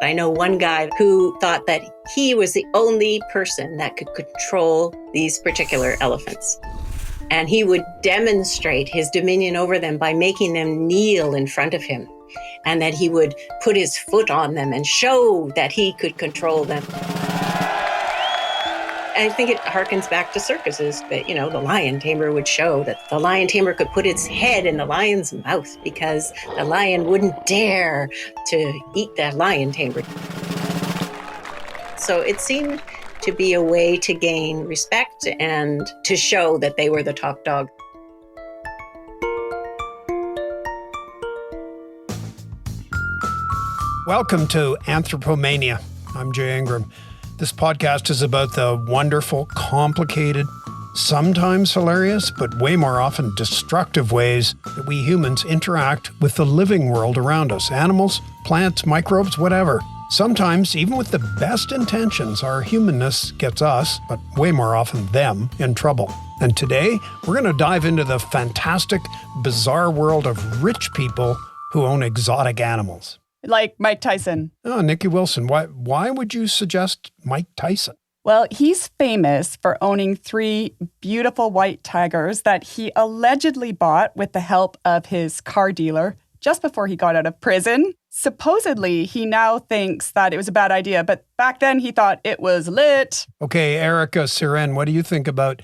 I know one guy who thought that he was the only person that could control these particular elephants. And he would demonstrate his dominion over them by making them kneel in front of him. And that he would put his foot on them and show that he could control them. I think it harkens back to circuses, but, the lion tamer would show that the lion tamer could put its head in the lion's mouth because the lion wouldn't dare to eat that lion tamer. So it seemed to be a way to gain respect and to show that they were the top dog. Welcome to Anthropomania. I'm Jay Ingram. This podcast is about the wonderful, complicated, sometimes hilarious, but way more often destructive ways that we humans interact with the living world around us. Animals, plants, microbes, whatever. Sometimes, even with the best intentions, our humanness gets us, but way more often them, in trouble. And today, we're going to dive into the fantastic, bizarre world of rich people who own exotic animals. Like Mike Tyson. Oh, Nikki Wilson. Why would you suggest Mike Tyson? Well, he's famous for owning 3 beautiful white tigers that he allegedly bought with the help of his car dealer just before he got out of prison. Supposedly, he now thinks that it was a bad idea, but back then he thought it was lit. Okay, Erika, Suzanne, what do you think about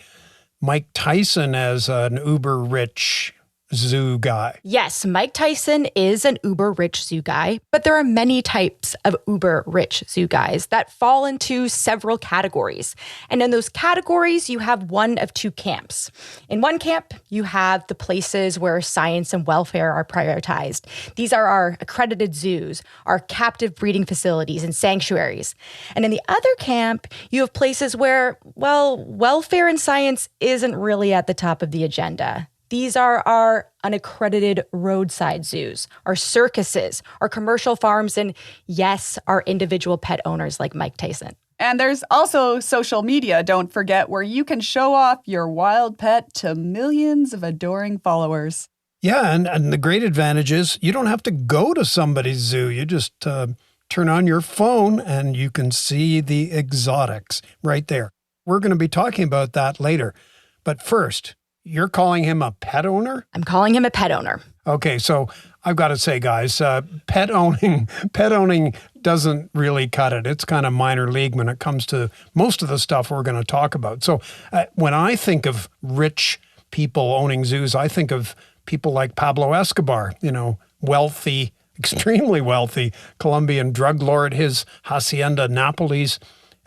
Mike Tyson as an uber-rich zoo guy? Yes, Mike Tyson is an uber-rich zoo guy, but there are many types of uber-rich zoo guys that fall into several categories. And in those categories, you have one of 2 camps. In one camp, you have the places where science and welfare are prioritized. These are our accredited zoos, our captive breeding facilities and sanctuaries. And in the other camp, you have places where, welfare and science isn't really at the top of the agenda. These are our unaccredited roadside zoos, our circuses, our commercial farms, and yes, our individual pet owners like Mike Tyson. And there's also social media, don't forget, where you can show off your wild pet to millions of adoring followers. Yeah, and the great advantage is you don't have to go to somebody's zoo. You just turn on your phone and you can see the exotics right there. We're going to be talking about that later. But first, you're calling him a pet owner? I'm calling him a pet owner. Okay, so I've got to say, guys, pet owning doesn't really cut it. It's kind of minor league when it comes to most of the stuff we're going to talk about. So when I think of rich people owning zoos, I think of people like Pablo Escobar, wealthy, extremely wealthy Colombian drug lord. His hacienda Nápoles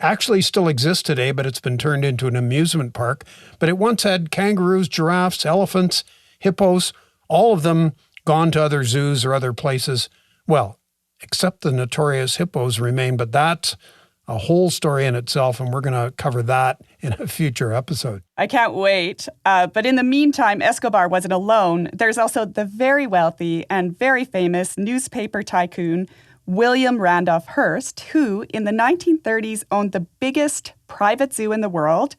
actually still exists today, but it's been turned into an amusement park. But it once had kangaroos, giraffes, elephants, hippos, all of them gone to other zoos or other places. Well, except the notorious hippos remain, but that's a whole story in itself, and we're going to cover that in a future episode. I can't wait. But in the meantime, Escobar wasn't alone. There's also the very wealthy and very famous newspaper tycoon, William Randolph Hearst, who in the 1930s owned the biggest private zoo in the world.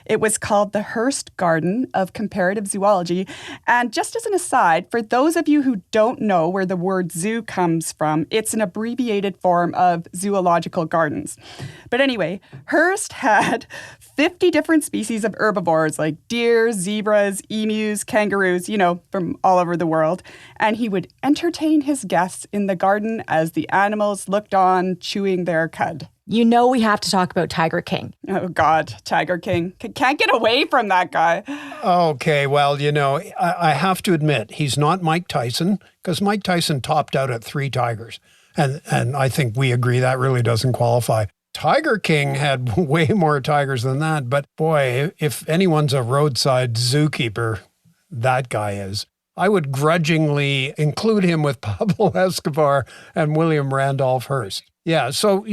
It was called the Hearst Garden of Comparative Zoology. And just as an aside, for those of you who don't know where the word zoo comes from, it's an abbreviated form of zoological gardens. But anyway, Hearst had 50 different species of herbivores like deer, zebras, emus, kangaroos, from all over the world. And he would entertain his guests in the garden as the animals looked on, chewing their cud. We have to talk about Tiger King. Oh, God, Tiger King. Can't get away from that guy. Okay, well, I have to admit, he's not Mike Tyson, because Mike Tyson topped out at 3 tigers. And I think we agree that really doesn't qualify. Tiger King had way more tigers than that. But boy, if anyone's a roadside zookeeper, that guy is. I would grudgingly include him with Pablo Escobar and William Randolph Hearst. Yeah, so,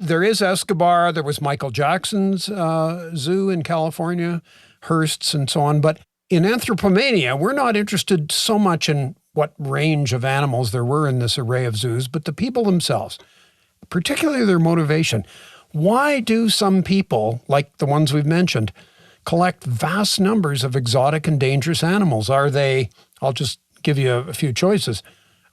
there is Escobar, there was Michael Jackson's zoo in California, Hearst's and so on. But in Anthropomania, we're not interested so much in what range of animals there were in this array of zoos, but the people themselves, particularly their motivation. Why do some people, like the ones we've mentioned, collect vast numbers of exotic and dangerous animals? Are they, I'll just give you a few choices.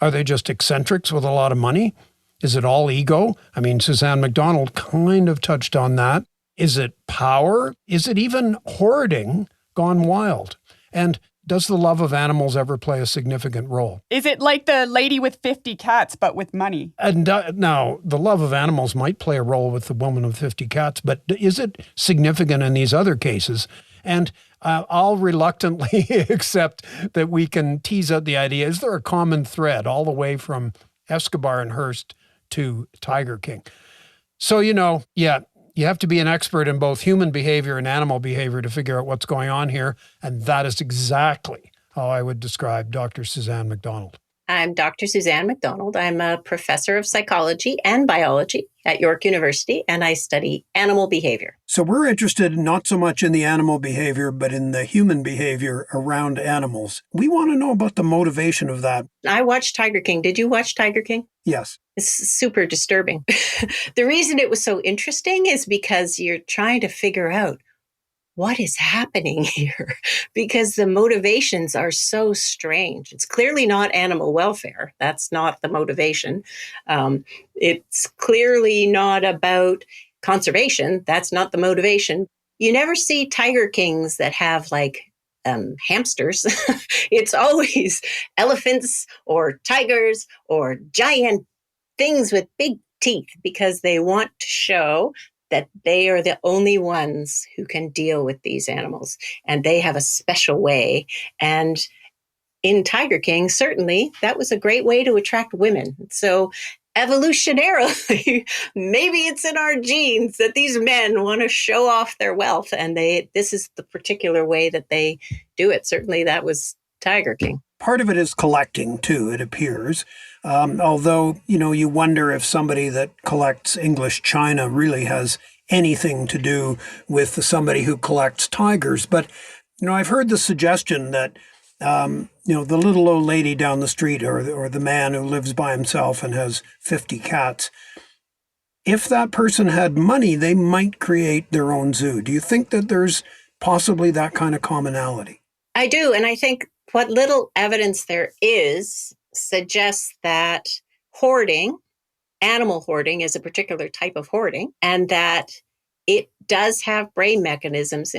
Are they just eccentrics with a lot of money? Is it all ego? I mean, Suzanne MacDonald kind of touched on that. Is it power? Is it even hoarding gone wild? And does the love of animals ever play a significant role? Is it like the lady with 50 cats, but with money? And now, the love of animals might play a role with the woman of 50 cats, but is it significant in these other cases? And I'll reluctantly accept that we can tease out the idea, is there a common thread all the way from Escobar and Hearst to Tiger King? So, you have to be an expert in both human behavior and animal behavior to figure out what's going on here. And that is exactly how I would describe Dr. Suzanne MacDonald. I'm Dr. Suzanne MacDonald. I'm a professor of psychology and biology at York University, and I study animal behavior. So we're interested not so much in the animal behavior, but in the human behavior around animals. We want to know about the motivation of that. I watched Tiger King. Did you watch Tiger King? Yes. It's super disturbing. The reason it was so interesting is because you're trying to figure out what is happening here, because the motivations are so strange. It's clearly not animal welfare. That's not the motivation. It's clearly not about conservation. That's not the motivation. You never see Tiger Kings that have hamsters. It's always elephants or tigers or giant things with big teeth, because they want to show that they are the only ones who can deal with these animals, and they have a special way. And in Tiger King, certainly that was a great way to attract women. So evolutionarily, maybe it's in our genes that these men want to show off their wealth, and this is the particular way that they do it. Certainly that was Tiger King. Part of it is collecting, too, it appears. Although, you wonder if somebody that collects English china really has anything to do with somebody who collects tigers. But, I've heard the suggestion that, the little old lady down the street or the man who lives by himself and has 50 cats, if that person had money, they might create their own zoo. Do you think that there's possibly that kind of commonality? I do. And I think what little evidence there is suggests that animal hoarding is a particular type of hoarding, and that it does have brain mechanisms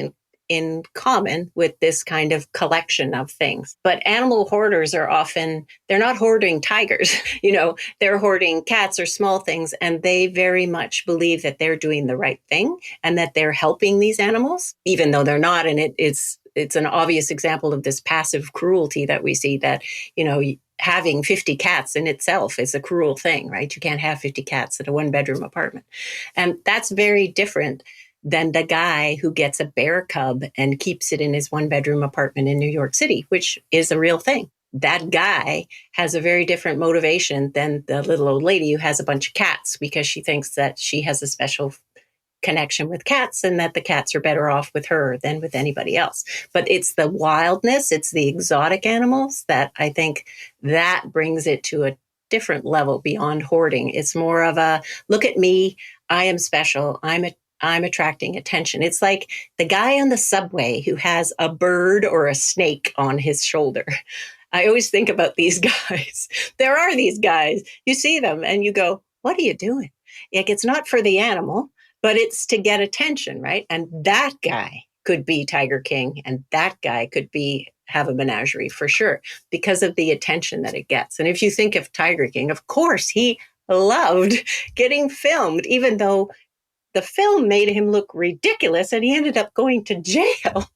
in common with this kind of collection of things. But animal hoarders they're not hoarding tigers, they're hoarding cats or small things, and they very much believe that they're doing the right thing and that they're helping these animals, even though they're not. And it's an obvious example of this passive cruelty that we see, that, having 50 cats in itself is a cruel thing, right? You can't have 50 cats at a one-bedroom apartment. And that's very different than the guy who gets a bear cub and keeps it in his one-bedroom apartment in New York City, which is a real thing. That guy has a very different motivation than the little old lady who has a bunch of cats because she thinks that she has a special connection with cats and that the cats are better off with her than with anybody else. But it's the wildness, it's the exotic animals that I think that brings it to a different level beyond hoarding. It's more of a, look at me, I am special, I'm attracting attention. It's like the guy on the subway who has a bird or a snake on his shoulder. I always think about these guys. There are these guys, you see them and you go, what are you doing? It's not for the animal, but it's to get attention, right? And that guy could be Tiger King, and that guy could have a menagerie for sure because of the attention that it gets. And if you think of Tiger King, of course, he loved getting filmed, even though the film made him look ridiculous and he ended up going to jail.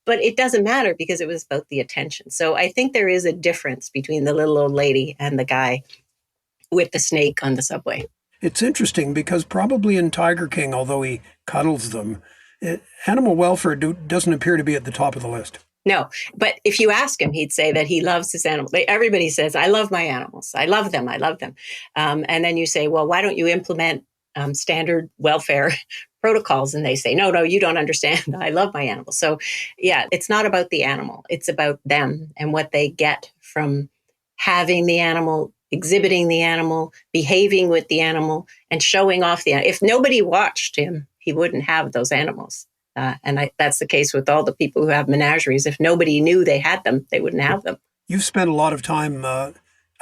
But it doesn't matter because it was about the attention. So I think there is a difference between the little old lady and the guy with the snake on the subway. It's interesting because probably in Tiger King, although he cuddles them, animal welfare doesn't appear to be at the top of the list. No, but if you ask him, he'd say that he loves his animals. Everybody says, I love my animals. I love them. I love them. And then you say, well, why don't you implement standard welfare protocols? And they say, no, you don't understand. I love my animals. So yeah, it's not about the animal. It's about them and what they get from having the animal, exhibiting the animal, behaving with the animal, and showing off the animal. If nobody watched him, he wouldn't have those animals. That's the case with all the people who have menageries. If nobody knew they had them, they wouldn't have them. You've spent a lot of time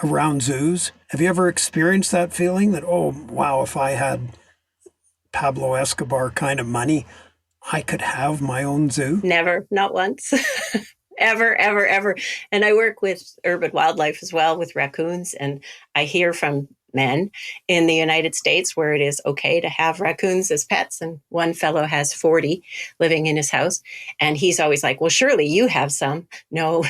around zoos? Have you ever experienced that feeling that, oh, wow, if I had Pablo Escobar kind of money, I could have my own zoo? Never, not once. Ever, ever, ever. And I work with urban wildlife as well, with raccoons. And I hear from men in the United States where it is okay to have raccoons as pets. And one fellow has 40 living in his house. And he's always like, well, surely you have some. No,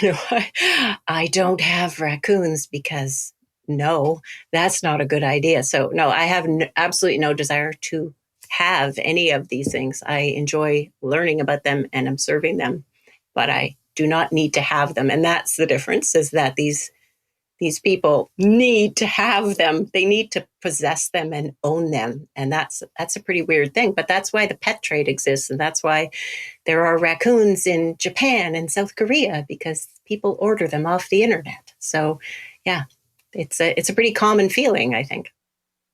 I don't have raccoons because no, that's not a good idea. So no, I have absolutely no desire to have any of these things. I enjoy learning about them and observing them, but I do not need to have them. And that's the difference, is that these people need to have them. They need to possess them and own them. And that's a pretty weird thing. But that's why the pet trade exists. And that's why there are raccoons in Japan and South Korea, because people order them off the internet. So yeah, it's a pretty common feeling, I think.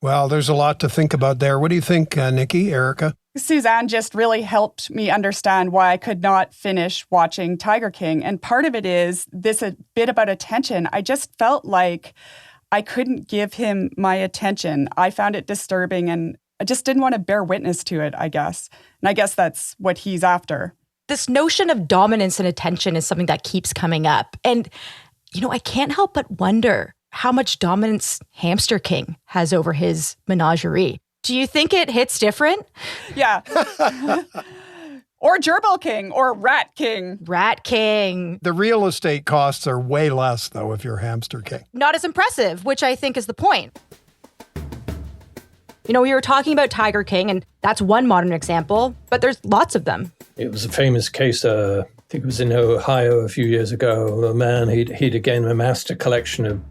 Well, there's a lot to think about there. What do you think, Niki, Erika? Suzanne just really helped me understand why I could not finish watching Tiger King. And part of it is this a bit about attention. I just felt like I couldn't give him my attention. I found it disturbing and I just didn't want to bear witness to it, I guess. And I guess that's what he's after. This notion of dominance and attention is something that keeps coming up. And, I can't help but wonder how much dominance Hamster King has over his menagerie. Do you think it hits different? Yeah. Or Gerbil King or Rat King. Rat King. The real estate costs are way less, though, if you're Hamster King. Not as impressive, which I think is the point. We were talking about Tiger King, and that's one modern example, but there's lots of them. It was a famous case, I think it was in Ohio a few years ago. A man, he'd again amassed a collection of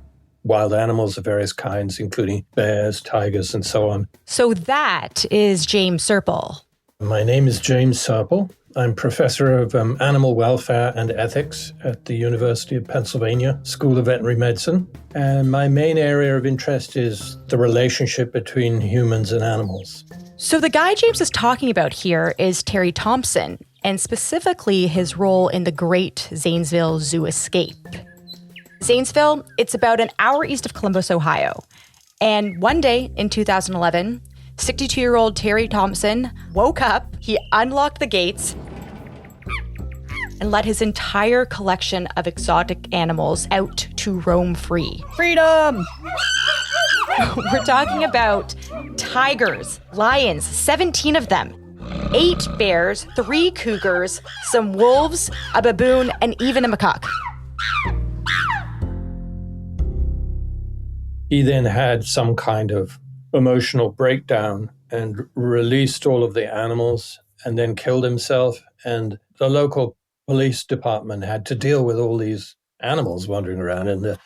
wild animals of various kinds, including bears, tigers, and so on. So that is James Serpell. My name is James Serpell. I'm professor of animal welfare and ethics at the University of Pennsylvania School of Veterinary Medicine. And my main area of interest is the relationship between humans and animals. So the guy James is talking about here is Terry Thompson, and specifically his role in the Great Zanesville Zoo escape. Zanesville, it's about an hour east of Columbus, Ohio. And one day in 2011, 62-year-old Terry Thompson woke up, he unlocked the gates, and let his entire collection of exotic animals out to roam free. Freedom! We're talking about tigers, lions, 17 of them, 8 bears, 3 cougars, some wolves, a baboon, and even a macaque. He then had some kind of emotional breakdown and released all of the animals and then killed himself. And the local police department had to deal with all these animals wandering around. And the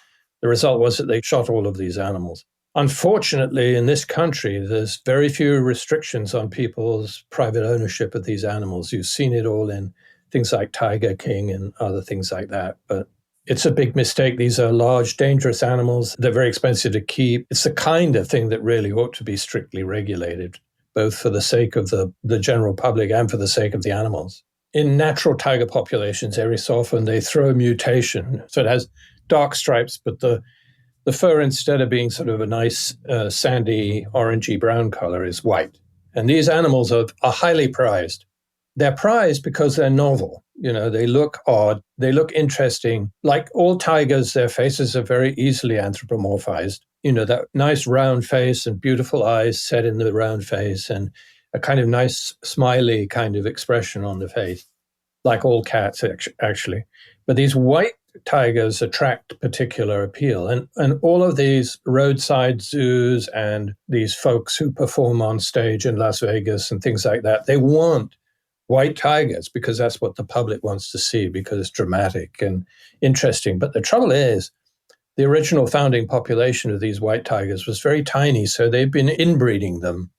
result was that they shot all of these animals. Unfortunately, in this country, there's very few restrictions on people's private ownership of these animals. You've seen it all in things like Tiger King and other things like that. But it's a big mistake. These are large, dangerous animals. They're very expensive to keep. It's the kind of thing that really ought to be strictly regulated, both for the sake of the general public and for the sake of the animals. In natural tiger populations, every so often they throw a mutation. So it has dark stripes, but the fur, instead of being sort of a nice sandy, orangey brown color, is white. And these animals are highly prized. They're prized because they're novel. They look odd. They look interesting. Like all tigers, their faces are very easily anthropomorphized. That nice round face and beautiful eyes set in the round face and a kind of nice smiley kind of expression on the face, like all cats, actually. But these white tigers attract particular appeal. And all of these roadside zoos and these folks who perform on stage in Las Vegas and things like that, they want white tigers because that's what the public wants to see, because it's dramatic and interesting. But the trouble is, the original founding population of these white tigers was very tiny, so they've been inbreeding them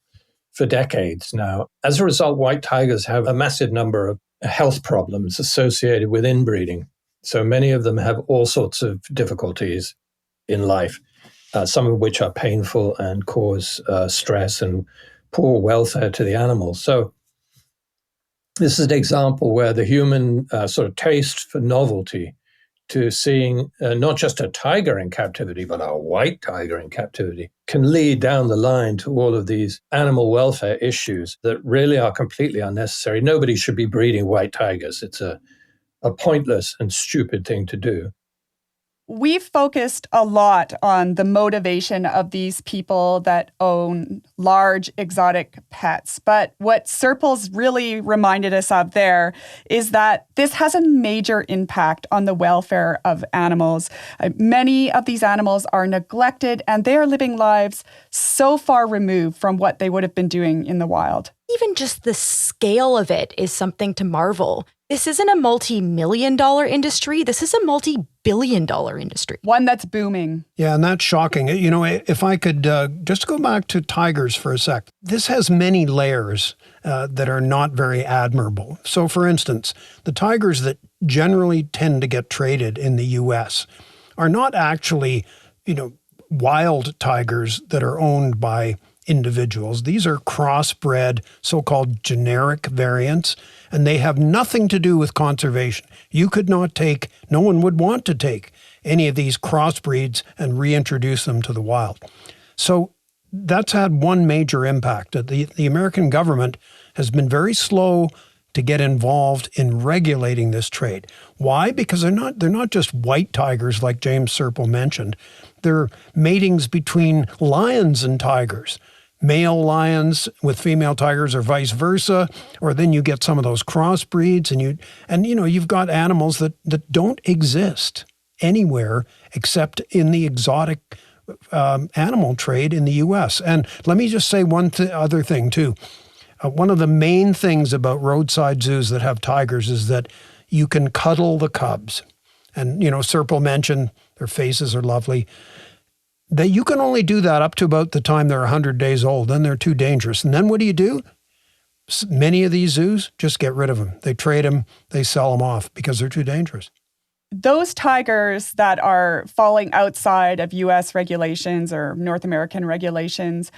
for decades now. As a result, white tigers have a massive number of health problems associated with inbreeding. So many of them have all sorts of difficulties in life, some of which are painful and cause stress and poor welfare to the animals. So this is an example where the human sort of taste for novelty to seeing not just a tiger in captivity, but a white tiger in captivity can lead down the line to all of these animal welfare issues that really are completely unnecessary. Nobody should be breeding white tigers. It's a pointless and stupid thing to do. We've focused a lot on the motivation of these people that own large exotic pets. But what Serpell's really reminded us of there is that this has a major impact on the welfare of animals. Many of these animals are neglected and they are living lives so far removed from what they would have been doing in the wild. Even just the scale of it is something to marvel. This isn't a multi-million-dollar industry. This is a multi-billion-dollar industry. One that's booming. Yeah, and that's shocking. You know, if I could just go back to tigers for a sec. This has many layers that are not very admirable. So, for instance, the tigers that generally tend to get traded in the U.S. are not actually, wild tigers that are owned by individuals. These are crossbred, so-called generic variants, and they have nothing to do with conservation. You could not take, no one would want to take any of these crossbreeds and reintroduce them to the wild. So that's had one major impact. The American government has been very slow to get involved in regulating this trade. Why? Because they're not just white tigers like James Serpell mentioned. They're matings between lions and tigers. Male lions with female tigers or vice versa, or then you get some of those crossbreeds and you've got animals that don't exist anywhere except in the exotic animal trade in the U.S. And let me just say one other thing too. One of the main things about roadside zoos that have tigers is that you can cuddle the cubs. And, Serpell mentioned their faces are lovely. That you can only do that up to about the time they're 100 days old. Then they're too dangerous. And then what do? Many of these zoos just get rid of them. They trade them, they sell them off because they're too dangerous. Those tigers that are falling outside of U.S. regulations or North American regulations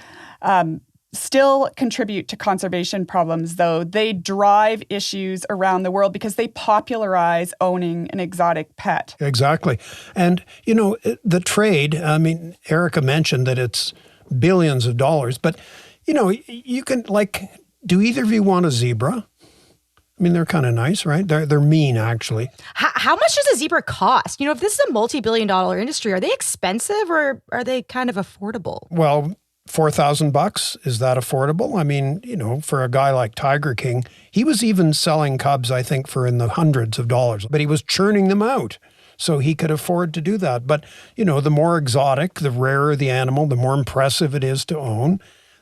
still contribute to conservation problems, though. They drive issues around the world because they popularize owning an exotic pet. Exactly. And, the trade, Erika mentioned that it's billions of dollars, but, you can, do either of you want a zebra? They're kind of nice, right? They're mean, actually. How much does a zebra cost? If this is a multi-billion-dollar industry, are they expensive or are they kind of affordable? Well, $4,000, is that affordable? For a guy like Tiger King, he was even selling cubs, I think, for in the hundreds of dollars, but he was churning them out. So he could afford to do that. But, the more exotic, the rarer the animal, the more impressive it is to own,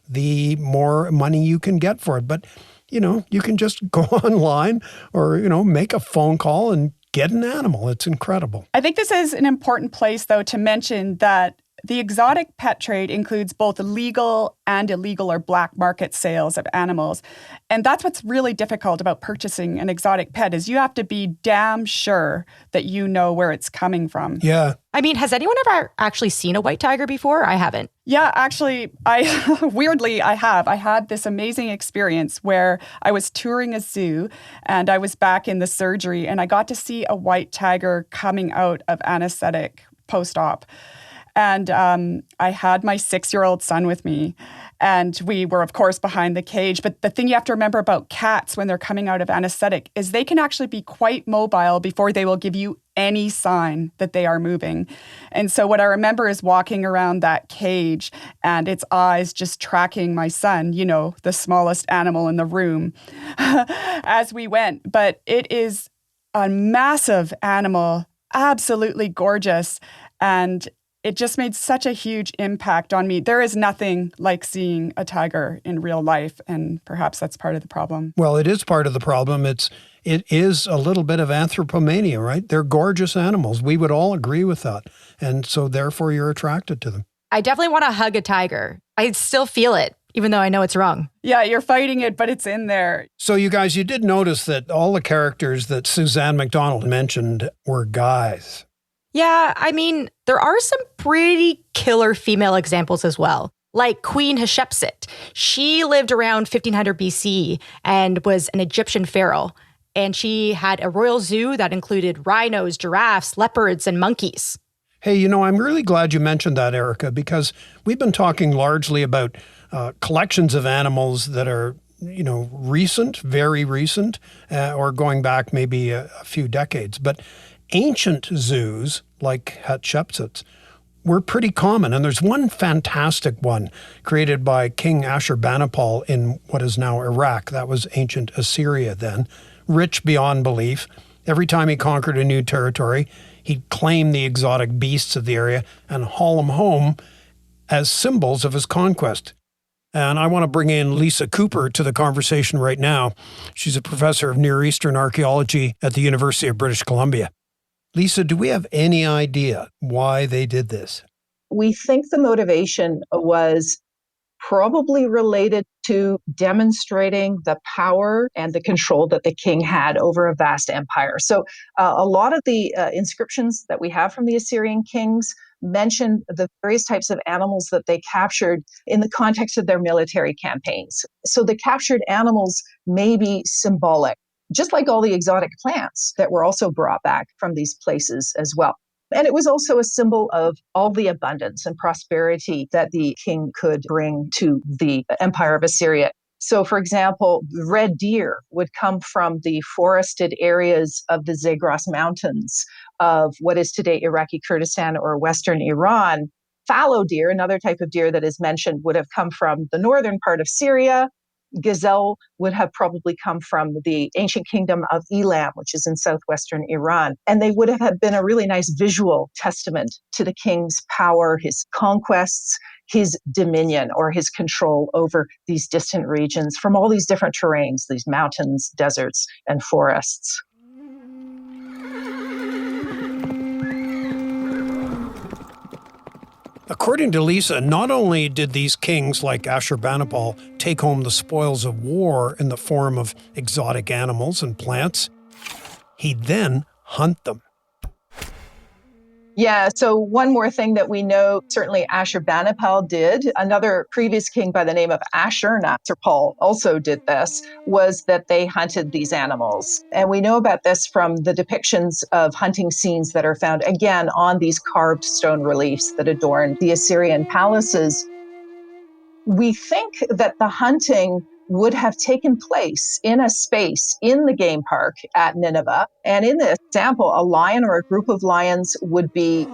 the more money you can get for it. But, you can just go online or, make a phone call and get an animal. It's incredible. I think this is an important place, though, to mention that the exotic pet trade includes both legal and illegal or black market sales of animals. And that's what's really difficult about purchasing an exotic pet is you have to be damn sure that you know where it's coming from. Yeah. Has anyone ever actually seen a white tiger before? I haven't. Yeah, actually, I have. I had this amazing experience where I was touring a zoo and I was back in the surgery and I got to see a white tiger coming out of anesthetic post-op. And I had my 6-year-old son with me. And we were, of course, behind the cage. But the thing you have to remember about cats when they're coming out of anesthetic is they can actually be quite mobile before they will give you any sign that they are moving. And so what I remember is walking around that cage and its eyes just tracking my son, the smallest animal in the room as we went. But it is a massive animal, absolutely gorgeous. And it just made such a huge impact on me. There is nothing like seeing a tiger in real life, and perhaps that's part of the problem. Well, it is part of the problem. It is a little bit of anthropomania, right? They're gorgeous animals. We would all agree with that. And so therefore you're attracted to them. I definitely want to hug a tiger. I still feel it, even though I know it's wrong. Yeah, you're fighting it, but it's in there. So you guys, you did notice that all the characters that Suzanne MacDonald mentioned were guys. Yeah, there are some pretty killer female examples as well, like Queen Hatshepsut. She lived around 1500 BC and was an Egyptian pharaoh. And she had a royal zoo that included rhinos, giraffes, leopards, and monkeys. Hey, I'm really glad you mentioned that, Erika, because we've been talking largely about collections of animals that are, recent, very recent, or going back maybe a few decades. But ancient zoos, like Hatshepsut's, were pretty common. And there's one fantastic one created by King Ashurbanipal in what is now Iraq. That was ancient Assyria then. Rich beyond belief. Every time he conquered a new territory, he'd claim the exotic beasts of the area and haul them home as symbols of his conquest. And I want to bring in Lisa Cooper to the conversation right now. She's a professor of Near Eastern archaeology at the University of British Columbia. Lisa, do we have any idea why they did this? We think the motivation was probably related to demonstrating the power and the control that the king had over a vast empire. So a lot of the inscriptions that we have from the Assyrian kings mention the various types of animals that they captured in the context of their military campaigns. So the captured animals may be symbolic, just like all the exotic plants that were also brought back from these places as well. And it was also a symbol of all the abundance and prosperity that the king could bring to the empire of Assyria. So, for example, red deer would come from the forested areas of the Zagros Mountains of what is today Iraqi Kurdistan or Western Iran. Fallow deer, another type of deer that is mentioned, would have come from the northern part of Syria. Gazelle would have probably come from the ancient kingdom of Elam, which is in southwestern Iran. And they would have been a really nice visual testament to the king's power, his conquests, his dominion, or his control over these distant regions from all these different terrains, these mountains, deserts, and forests. According to Lisa, not only did these kings like Ashurbanipal take home the spoils of war in the form of exotic animals and plants, he'd then hunt them. Yeah, so one more thing that we know, certainly Ashurbanipal did, another previous king by the name of Ashurnasirpal also did this, was that they hunted these animals. And we know about this from the depictions of hunting scenes that are found, again, on these carved stone reliefs that adorn the Assyrian palaces. We think that the hunting would have taken place in a space in the game park at Nineveh. And in this example, a lion or a group of lions would be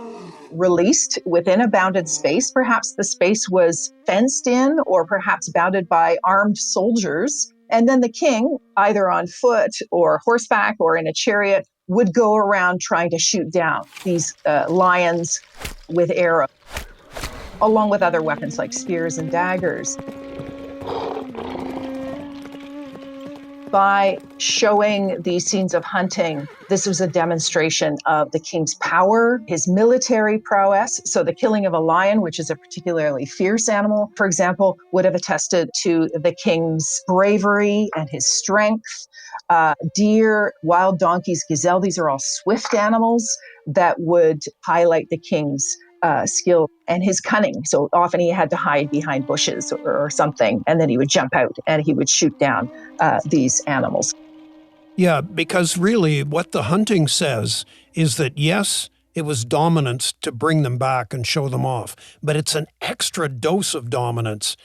released within a bounded space. Perhaps the space was fenced in or perhaps bounded by armed soldiers. And then the king, either on foot or horseback or in a chariot, would go around trying to shoot down these lions with arrows, along with other weapons like spears and daggers. By showing these scenes of hunting, this was a demonstration of the king's power, his military prowess. So the killing of a lion, which is a particularly fierce animal, for example, would have attested to the king's bravery and his strength. Deer, wild donkeys, gazelle, these are all swift animals that would highlight the king's skill and his cunning. So often he had to hide behind bushes or something, and then he would jump out and he would shoot down these animals. Yeah, because really what the hunting says is that, yes, it was dominance to bring them back and show them off, but it's an extra dose of dominance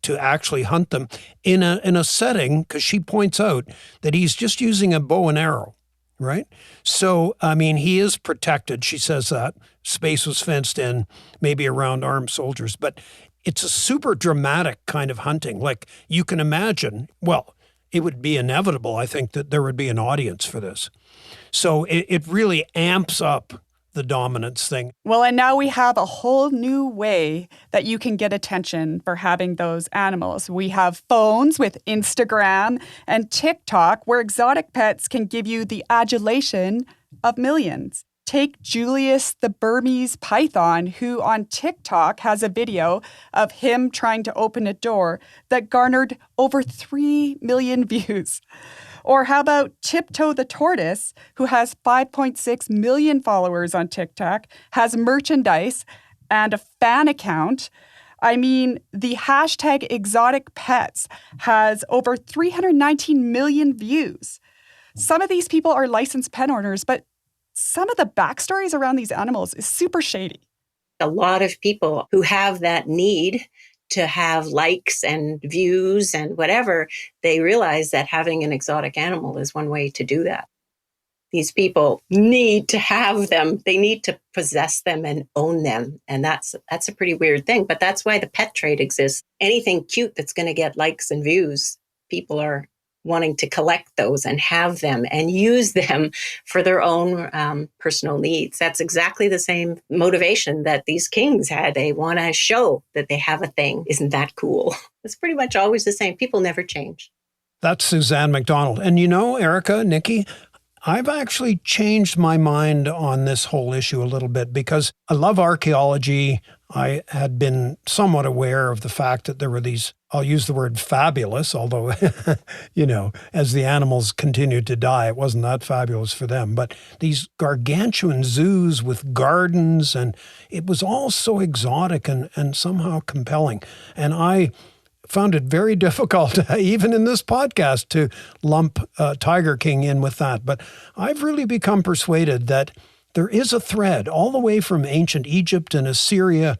to actually hunt them in a setting, because she points out that he's just using a bow and arrow. Right? So, I mean, he is protected. She says that. Space was fenced in, maybe around armed soldiers. But it's a super dramatic kind of hunting. Like you can imagine, well, it would be inevitable, I think, that there would be an audience for this. So it really amps up the dominance thing. Well, and now we have a whole new way that you can get attention for having those animals. We have phones with Instagram and TikTok where exotic pets can give you the adulation of millions. Take Julius the Burmese python, who on TikTok has a video of him trying to open a door that garnered over 3 million views. Or how about Tiptoe the tortoise, who has 5.6 million followers on TikTok, has merchandise and a fan account. I mean, the hashtag exotic pets has over 319 million views. Some of these people are licensed pet owners, but some of the backstories around these animals is super shady. A lot of people who have that need to have likes and views and whatever, they realize that having an exotic animal is one way to do that. These people need to have them. They need to possess them and own them. And that's a pretty weird thing. But that's why the pet trade exists. Anything cute that's going to get likes and views, people are wanting to collect those and have them and use them for their own personal needs. That's exactly the same motivation that these kings had. They want to show that they have a thing. Isn't that cool? It's pretty much always the same. People never change. That's Suzanne MacDonald. And you know, Erika, Niki, I've actually changed my mind on this whole issue a little bit because I love archaeology. I had been somewhat aware of the fact that there were these, I'll use the word fabulous, although, you know, as the animals continued to die, it wasn't that fabulous for them. But these gargantuan zoos with gardens, and it was all so exotic and somehow compelling. And I found it very difficult, even in this podcast, to lump Tiger King in with that. But I've really become persuaded that there is a thread all the way from ancient Egypt and Assyria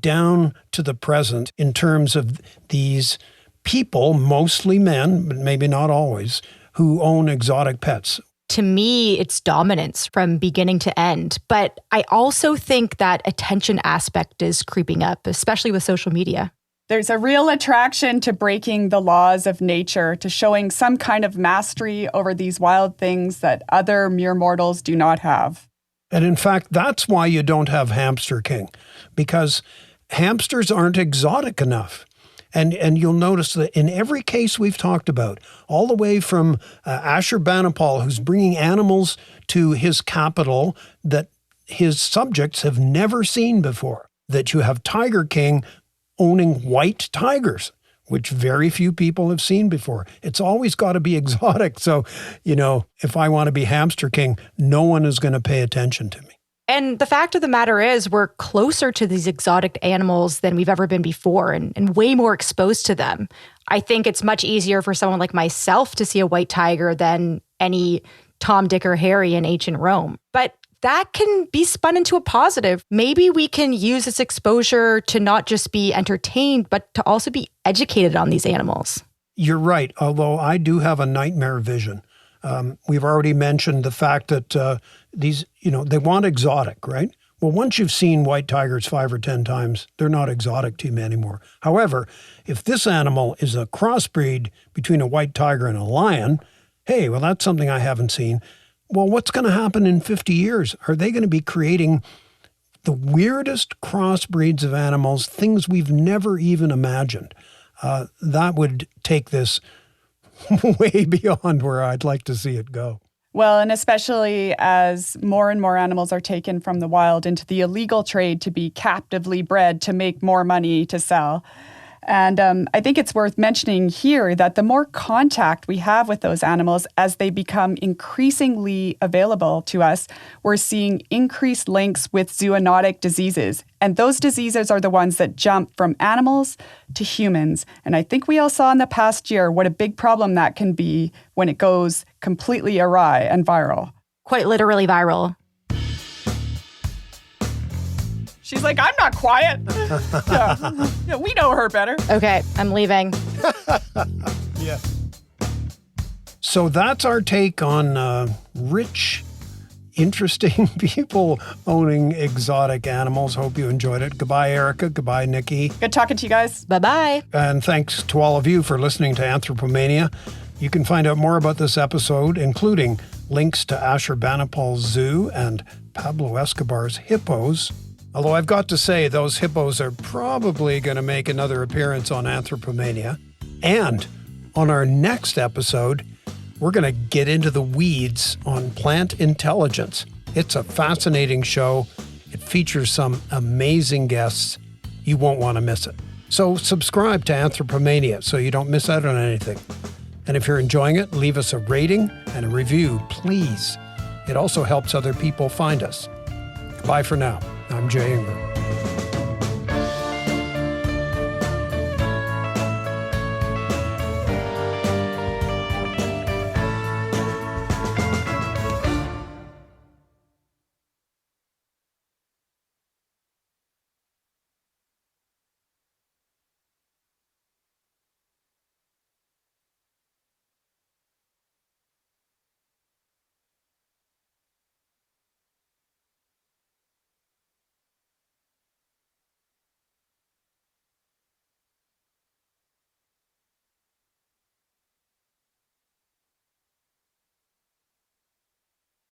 down to the present in terms of these people, mostly men, but maybe not always, who own exotic pets. To me, it's dominance from beginning to end. But I also think that attention aspect is creeping up, especially with social media. There's a real attraction to breaking the laws of nature, to showing some kind of mastery over these wild things that other mere mortals do not have. And in fact, that's why you don't have Hamster King, because hamsters aren't exotic enough. And you'll notice that in every case we've talked about, all the way from Ashurbanipal, who's bringing animals to his capital that his subjects have never seen before, that you have Tiger King owning white tigers, which very few people have seen before. It's always got to be exotic. So, you know, if I want to be Hamster King, no one is going to pay attention to me. And the fact of the matter is we're closer to these exotic animals than we've ever been before and way more exposed to them. I think it's much easier for someone like myself to see a white tiger than any Tom, Dick, or Harry in ancient Rome. But that can be spun into a positive. Maybe we can use this exposure to not just be entertained, but to also be educated on these animals. You're right, although I do have a nightmare vision. We've already mentioned the fact that these, you know, they want exotic, right? Well, once you've seen white tigers 5 or 10 times, they're not exotic to you anymore. However, if this animal is a crossbreed between a white tiger and a lion, hey, well, that's something I haven't seen. Well, what's going to happen in 50 years? Are they going to be creating the weirdest crossbreeds of animals, things we've never even imagined? That would take this way beyond where I'd like to see it go. Well, and especially as more and more animals are taken from the wild into the illegal trade to be captively bred to make more money to sell. And I think it's worth mentioning here that the more contact we have with those animals as they become increasingly available to us, we're seeing increased links with zoonotic diseases. And those diseases are the ones that jump from animals to humans. And I think we all saw in the past year what a big problem that can be when it goes completely awry and viral. Quite literally viral. She's like, I'm not quiet. Yeah, we know her better. Okay, I'm leaving. Yeah. So that's our take on rich, interesting people owning exotic animals. Hope you enjoyed it. Goodbye, Erika. Goodbye, Niki. Good talking to you guys. Bye-bye. And thanks to all of you for listening to Anthropomania. You can find out more about this episode, including links to Ashurbanipal's zoo and Pablo Escobar's hippos. Although I've got to say, those hippos are probably going to make another appearance on Anthropomania. And on our next episode, we're going to get into the weeds on plant intelligence. It's a fascinating show. It features some amazing guests. You won't want to miss it. So subscribe to Anthropomania so you don't miss out on anything. And if you're enjoying it, leave us a rating and a review, please. It also helps other people find us. Bye for now. I'm Jay Ingram.